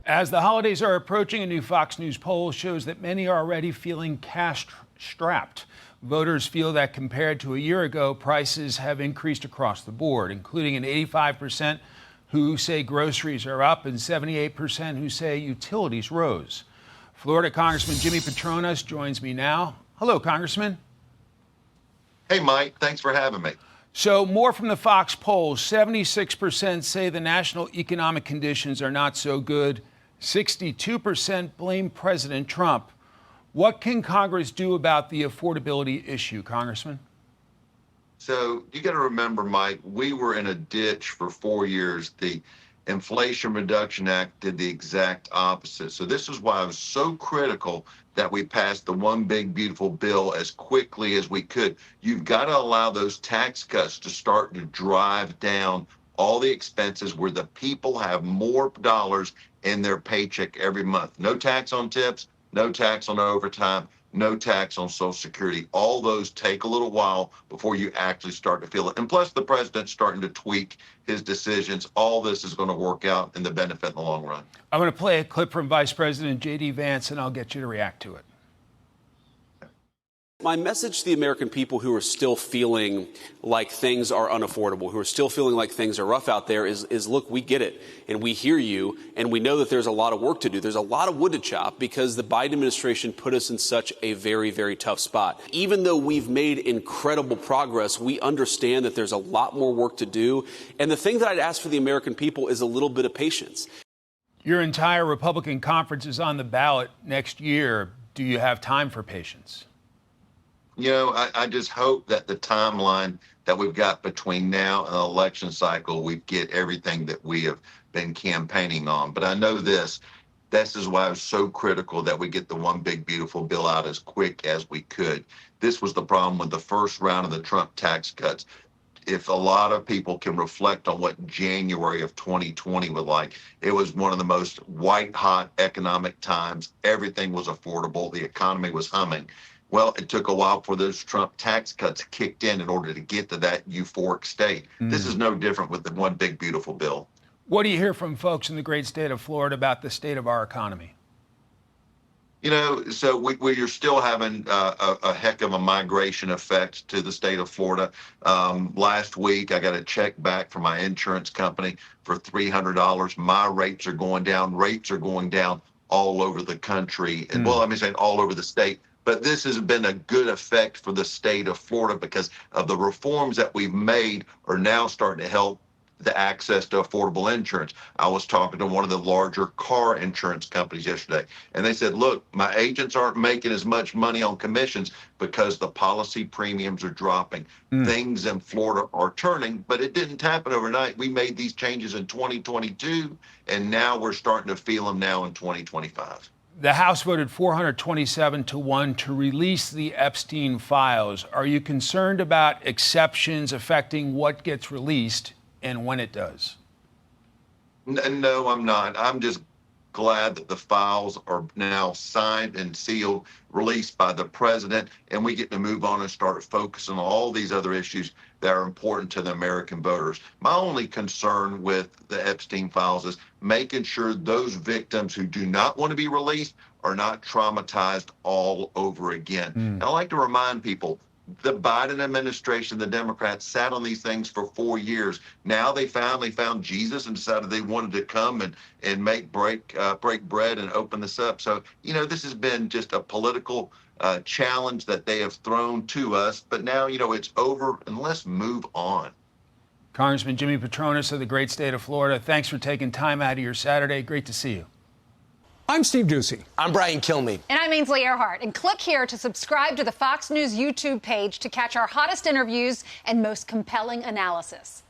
As the holidays are approaching, a new Fox News poll shows that many are already feeling cash-strapped. Voters feel that compared to a year ago, prices have increased across the board, including an 85% who say groceries are up and 78% who say utilities rose. Florida Congressman Jimmy Patronis joins me now. Hello, Congressman. Hey, Mike. Thanks for having me. So more from the Fox poll. 76% say the national economic conditions are not so good. 62% blame President Trump. What can Congress do about the affordability issue, Congressman? So you got to remember, Mike, we were in a ditch for 4 years. The Inflation Reduction Act did the exact opposite. So this is why it was so critical that we passed the one big beautiful bill as quickly as we could. You've got to allow those tax cuts to start to drive down all the expenses where the people have more dollars in their paycheck every month. No tax on tips, no tax on overtime, no tax on Social Security. All those take a little while before you actually start to feel it. And plus, the president's starting to tweak his decisions. All this is going to work out in the benefit in the long run. I'm going to play a clip from Vice President J.D. Vance, and I'll get you to react to it. My message to the American people who are still feeling like things are unaffordable, who are still feeling like things are rough out there is look, we get it and we hear you and we know that there's a lot of work to do. There's a lot of wood to chop because the Biden administration put us in such a very, very tough spot. Even though we've made incredible progress, we understand that there's a lot more work to do. And the thing that I'd ask for the American people is a little bit of patience. Your entire Republican conference is on the ballot next year. Do you have time for patience? You know, I just hope that the timeline that we've got between now and the election cycle, we get everything that we have been campaigning on. But I know this is why it was so critical that we get the one big beautiful bill out as quick as we could. This was the problem with the first round of the Trump tax cuts. If a lot of people can reflect on what January of 2020 was like, it was one of the most white-hot economic times. Everything was affordable. The economy was humming. Well, it took a while for those Trump tax cuts kicked in order to get to that euphoric state. This is no different with the one big beautiful bill. What do you hear from folks in the great state of Florida about the state of our economy? You know, so we are still having a heck of a migration effect to the state of Florida. Last week, I got a check back from my insurance company for $300. My rates are going down. Rates are going down all over the country. And well, let me say all over the state. But this has been a good effect for the state of Florida because of the reforms that we've made are now starting to help the access to affordable insurance. I was talking to one of the larger car insurance companies yesterday, and they said, look, my agents aren't making as much money on commissions because the policy premiums are dropping. Things in Florida are turning, but it didn't happen overnight. We made these changes in 2022, and now we're starting to feel them now in 2025. The House voted 427-1 to release the Epstein files. Are you concerned about exceptions affecting what gets released and when it does? No, I'm not. I'm just glad that the files are now signed and sealed, released by the president, and we get to move on and start focusing on all these other issues that are important to the American voters. My only concern with the Epstein files is making sure those victims who do not want to be released are not traumatized all over again. And I like to remind people, the Biden administration, the Democrats, sat on these things for 4 years. Now they finally found Jesus and decided they wanted to come and break bread and open this up. So, you know, this has been just a political challenge that they have thrown to us. But now, you know, it's over and let's move on. Congressman Jimmy Patronis of the great state of Florida, thanks for taking time out of your Saturday. Great to see you. I'm Steve Doocy. I'm Brian Kilmeade. And I'm Ainsley Earhart. And click here to subscribe to the Fox News YouTube page to catch our hottest interviews and most compelling analysis.